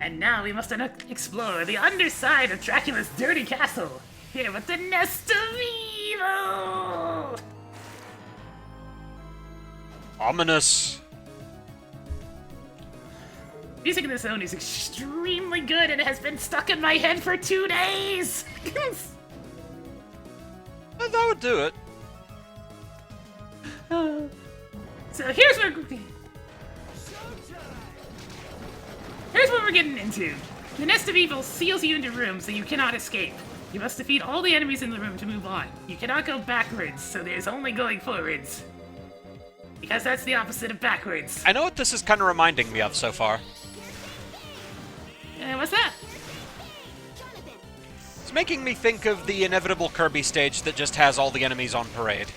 And now we must explore the underside of Dracula's dirty castle. Here with the nest of evil! Ominous. Music in this zone is extremely good and it has been stuck in my head for 2 days! That would do it. So here's what we're getting into. The Nest of Evil seals you into rooms that you cannot escape. You must defeat all the enemies in the room to move on. You cannot go backwards, so there's only going forwards. Because that's the opposite of backwards. I know what this is kind of reminding me of so far. What's that? It's making me think of the inevitable Kirby stage that just has all the enemies on parade.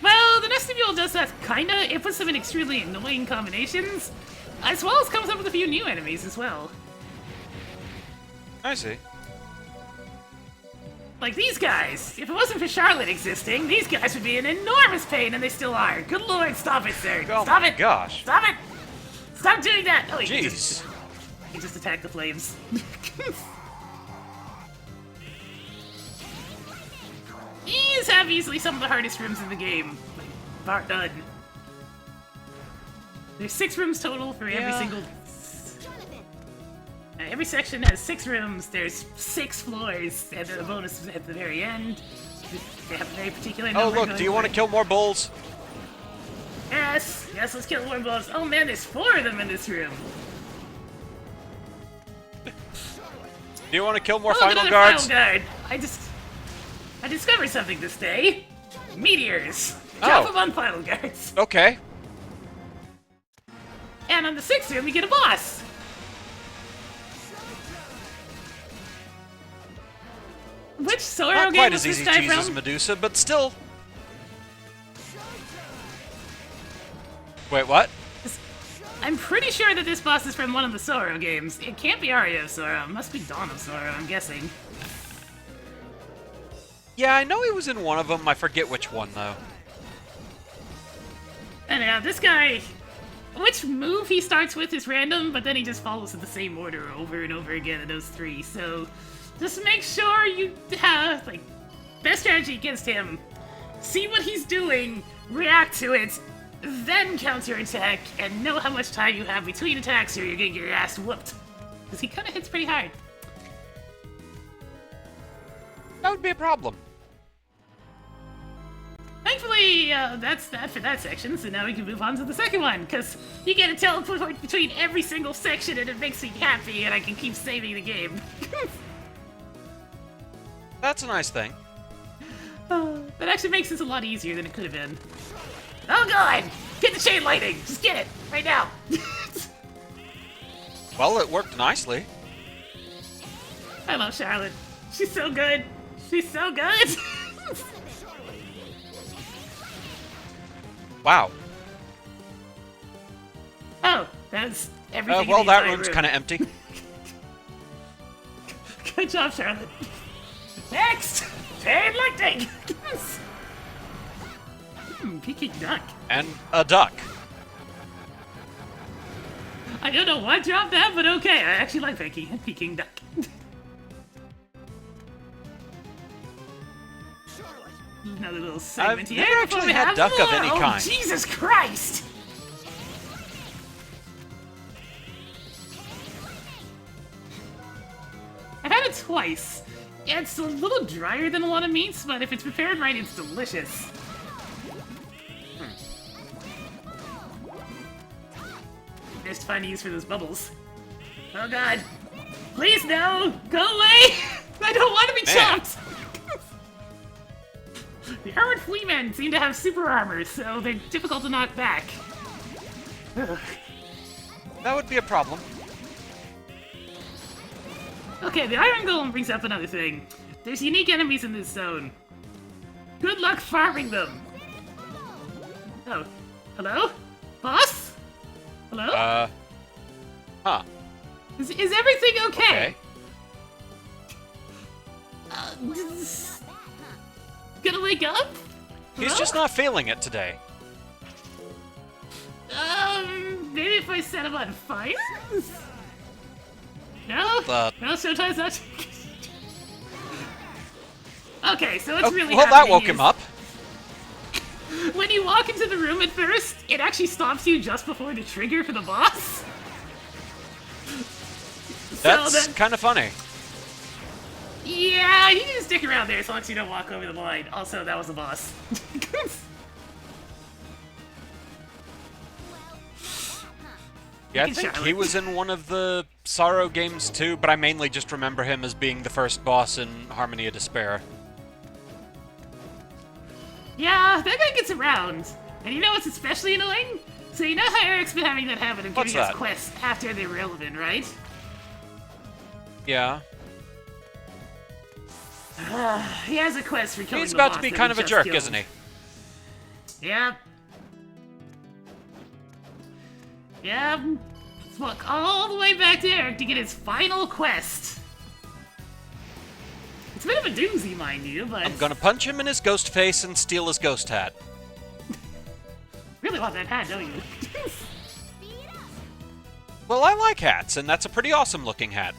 Well, the Nest of Evil does that kinda. It puts them in extremely annoying combinations, as well as comes up with a few new enemies as well. I see. Like these guys. If it wasn't for Charlotte existing, these guys would be in enormous pain, and they still are. Good lord, stop it, sir. Oh Stop my it. gosh. Stop it. Stop doing that. Oh, Jeez. He just attacked the flames. These have easily some of the hardest rooms in the game. Like, bar none. There's 6 rooms total for every single... every section has 6 rooms, there's 6 floors, and then a bonus at the very end. They have a very particular number. Oh look, do you want to kill more bulls? Yes! Yes, let's kill more bulls. Oh man, there's 4 of them in this room. Do you want to kill more Look, final another guards? Final guard. I discovered something this day. Meteors. Drop them on final guards. Okay. And on the 6th room, you get a boss. Which Soro Not game quite was as this easy guy cheese as from? Medusa, but still. Wait, what? I'm pretty sure that this boss is from one of the Soro games. It can't be Aria of Soro. It must be Dawn of Soro, I'm guessing. Yeah, I know he was in one of them. I forget which one, though. And this guy... Which move he starts with is random, but then he just follows in the same order over and over again in those 3. So just make sure you have, like, best strategy against him. See what he's doing, react to it, then counterattack, and know how much time you have between attacks or you're gonna get your ass whooped. Because he kind of hits pretty hard. That would be a problem. Thankfully, that's that for that section, so now we can move on to the second one, because you get to teleport between every single section and it makes me happy and I can keep saving the game. That's a nice thing. That actually makes this a lot easier than it could have been. Oh god! Get the chain lightning! Just get it! Right now! Well, it worked nicely. I love Charlotte. She's so good! She's so good! Wow. Oh, that's everything in Well, the that entire room's room. kind of empty. Good job, Charlotte. Next! Chain lightning! Peking duck. And a duck. I don't know why I dropped that, but okay. I actually like Peking duck. Another little segment I've here. never before actually we had have duck of more. any Oh, kind. Jesus Christ! I've had it twice. It's a little drier than a lot of meats, but if it's prepared right, it's delicious. Just find a use for those bubbles. Oh god. Please no! Go away! I don't want to be chopped! The armored fleamen seem to have super armor, so they're difficult to knock back. Ugh. That would be a problem. Okay, the Iron Golem brings up another thing. There's unique enemies in this zone. Good luck farming them! Oh. Hello? Boss? Hello? Huh. Is everything okay? Gonna wake up? He's Hello? just not feeling it today. Maybe if I I set him on fire? No? No, Showtime's not... Okay, so it's really well, that woke him up. When you walk into the room at first, it actually stops you just before the trigger for the boss. That's kind of funny. Yeah, you can just stick around there as long as you don't walk over the line. Also, that was the boss. Yeah, I think he was in one of the Sorrow games too, but I mainly just remember him as being the first boss in Harmony of Despair. Yeah, that guy gets around. And you know what's especially annoying? So you know how Eric's been having that habit of giving us quests after they're relevant, right? Yeah. He has a quest for killing He's the about boss to be that kind we of a just jerk, killed. isn't he? Yep. Let's walk all the way back to Eric to get his final quest. It's a bit of a doozy, mind you, but... I'm gonna punch him in his ghost face and steal his ghost hat. Really want that hat, don't you? Well, I like hats, and that's a pretty awesome looking hat.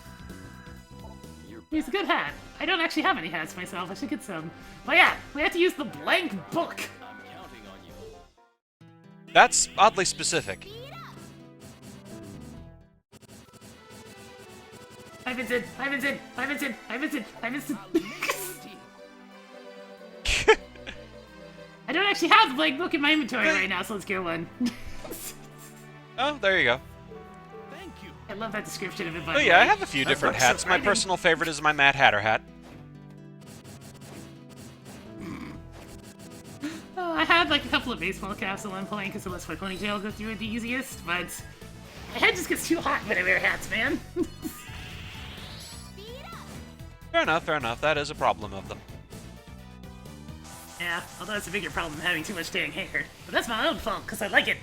It's a good hat. I don't actually have any hats myself. I should get some. But yeah, we have to use the blank book. That's oddly specific. Hi Vincent! Hi Vincent! Hi Vincent! Hi Vincent! Hi Vincent! I don't actually have the blank book in my inventory right now, so let's get one. Oh, there you go. I love that description of it, by Oh the yeah, way. I have a few different hats. My personal favorite is my Mad Hatter hat. Oh, I had like a couple of baseball caps at one point because it lets my ponytail go through it the easiest, but my head just gets too hot when I wear hats, man. Fair enough, fair enough. That is a problem of them. Yeah, although it's a bigger problem than having too much dang hair. But that's my own fault, because I like it.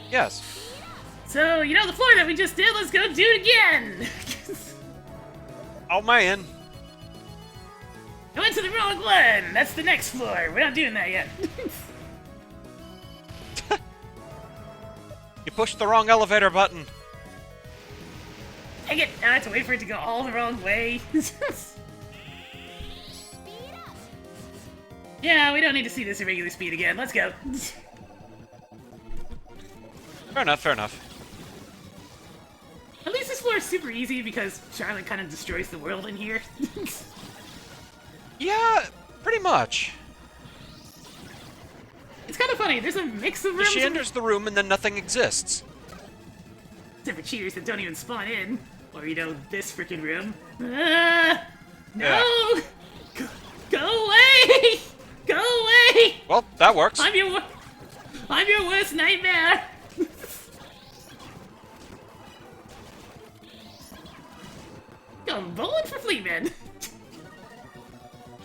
Yes. So, you know the floor that we just did? Let's go do it again! Oh man. I went to the wrong one! That's the next floor. We're not doing that yet. You pushed the wrong elevator button. Dang it! Now I have to wait for it to go all the wrong way. Yeah, we don't need to see this at regular speed again. Let's go. Fair enough, fair enough. At least this floor is super easy because Charlotte kind of destroys the world in here. Yeah, pretty much. It's kind of funny. There's a mix of rooms. She enters the room and then nothing exists. Except for cheaters that don't even spawn in. Or, you know, this freaking room. No! Yeah. Go away! Go away! Well, that works. I'm your worst nightmare! Going bowling for Fleetman.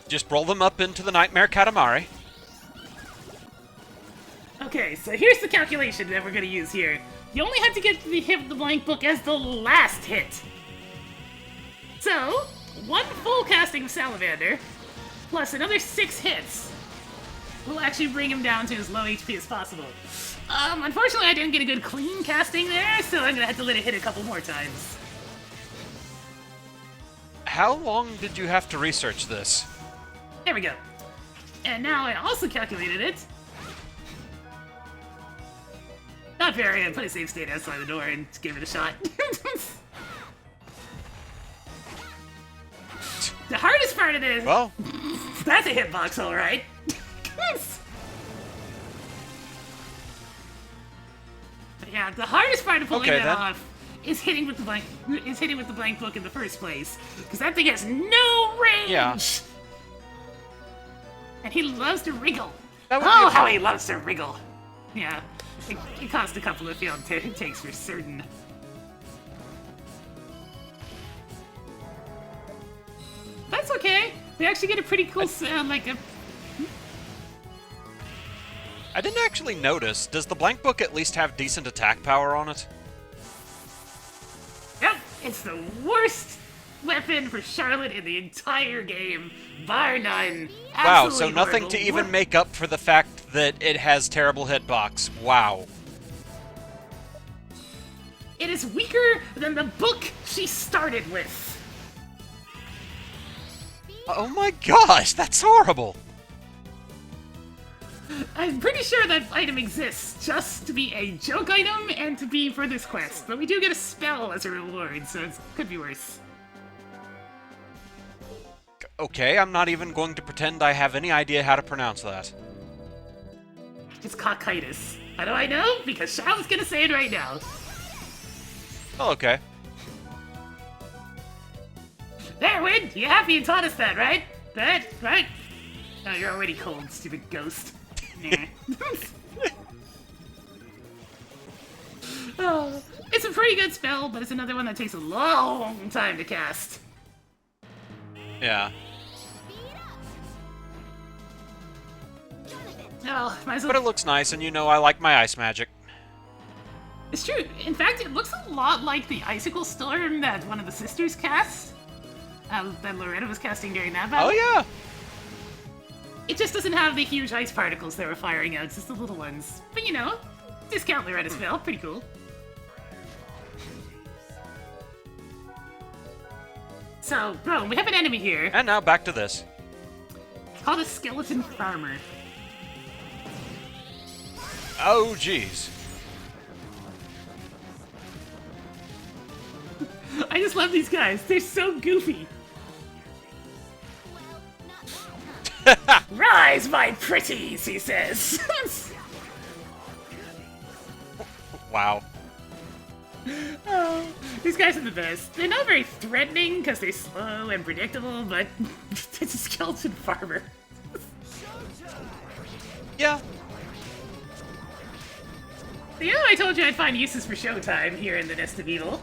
Just roll them up into the Nightmare Katamari. Okay, so here's the calculation that we're gonna use here. You only have to get the hit of the blank book as the last hit. So, one full casting of Salamander, plus another 6 hits, will actually bring him down to as low HP as possible. Unfortunately I didn't get a good clean casting there, so I'm gonna have to let it hit a couple more times. How long did you have to research this? There we go. And now I also calculated it. Not fair, I'm gonna put a save state outside the door and give it a shot. The hardest part of this... Well... That's a hitbox, alright. Yeah, the hardest part of pulling that off is hitting with the blank book in the first place. Because that thing has no range! Yeah. And he loves to wriggle. Oh, how he loves to wriggle. Yeah, it cost a couple of failed takes for certain. That's okay. We actually get a pretty cool sound, like a... I didn't actually notice. Does the blank book at least have decent attack power on it? Yep, it's the worst weapon for Charlotte in the entire game, bar none. Wow, Absolutely so nothing horrible. to even make up for the fact that it has terrible hitbox. Wow. It is weaker than the book she started with. Oh my gosh, that's horrible! I'm pretty sure that item exists just to be a joke item and to be for this quest, but we do get a spell as a reward, so it could be worse. Okay, I'm not even going to pretend I have any idea how to pronounce that. It's cockchitis. How do I know? Because Charlotte's gonna say it right now. Oh, okay. There, Win! You happy you taught us that, right? Right? Oh, you're already cold, stupid ghost. Nah. Oh, it's a pretty good spell, but it's another one that takes a long time to cast. Yeah. Oh, might as well. But it looks nice, and you know I like my ice magic. It's true. In fact, it looks a lot like the Icicle Storm that one of the sisters cast. That Loretta was casting during that battle. Oh, yeah! It just doesn't have the huge ice particles they were firing out, it's just the little ones. But you know, discount Loretta's spell, pretty cool. So, bro, we have an enemy here. And now back to this. It's called a Skeleton Farmer. Oh, jeez. I just love these guys. They're so goofy. Rise, my pretties, he says. Wow. Oh, these guys are the best. They're not very threatening because they're slow and predictable, but it's a skeleton farmer. Yeah. You know, I told you I'd find uses for Showtime here in the Nest of Evil.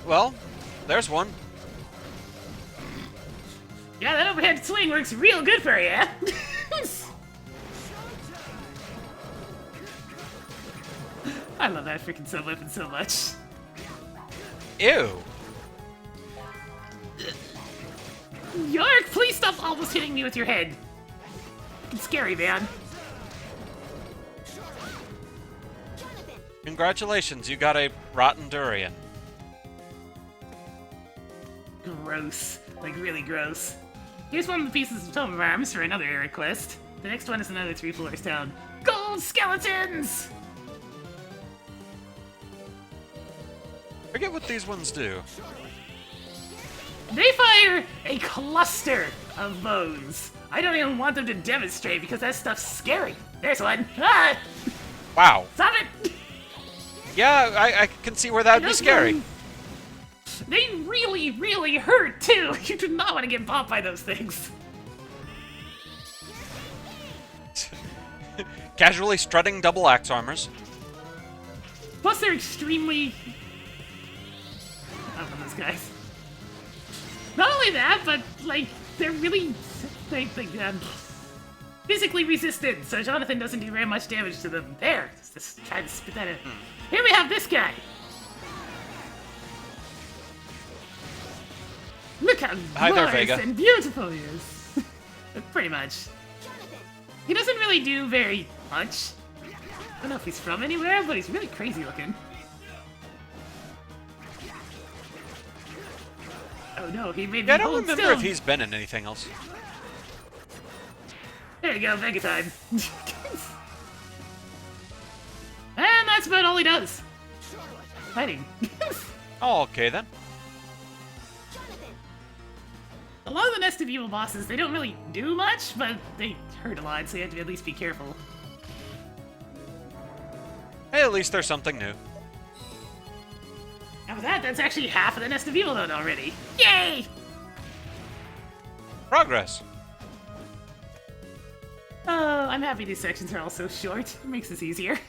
Well, there's one. Yeah, that overhead swing works real good for you. I love that freaking sub-weapon so much. Ew. Yark, please stop almost hitting me with your head. It's scary, man. Congratulations, you got a rotten durian. Gross. Like, really gross. Here's one of the pieces of Tome of Arms for another Eric quest. The next one is another 3 floors down. Gold skeletons! Forget what these ones do. They fire a cluster of bones. I don't even want them to demonstrate because that stuff's scary. There's one. Ah! Wow. Stop it! Yeah, I can see where that would be scary. They really, really hurt, too. You do not want to get popped by those things. Casually strutting double axe armors. Plus, they're extremely... I love those guys. Not only that, but, like, they're really... physically resistant, so Jonathan doesn't do very much damage to them. There! Just try to spit that in. Here we have this guy! Look how glorious and beautiful he is! Pretty much. He doesn't really do very much. I don't know if he's from anywhere, but he's really crazy looking. Oh no, he made me I don't hold remember still. if he's been in anything else. There you go, Mega Time. And that's about all he does. Fighting. Oh, okay then. A lot of the Nest of Evil bosses, they don't really do much, but they hurt a lot, so you have to at least be careful. Hey, at least there's something new. Now with that, that's actually half of the Nest of Evil done already. Yay! Progress. Oh, I'm happy these sections are all so short. It makes this easier.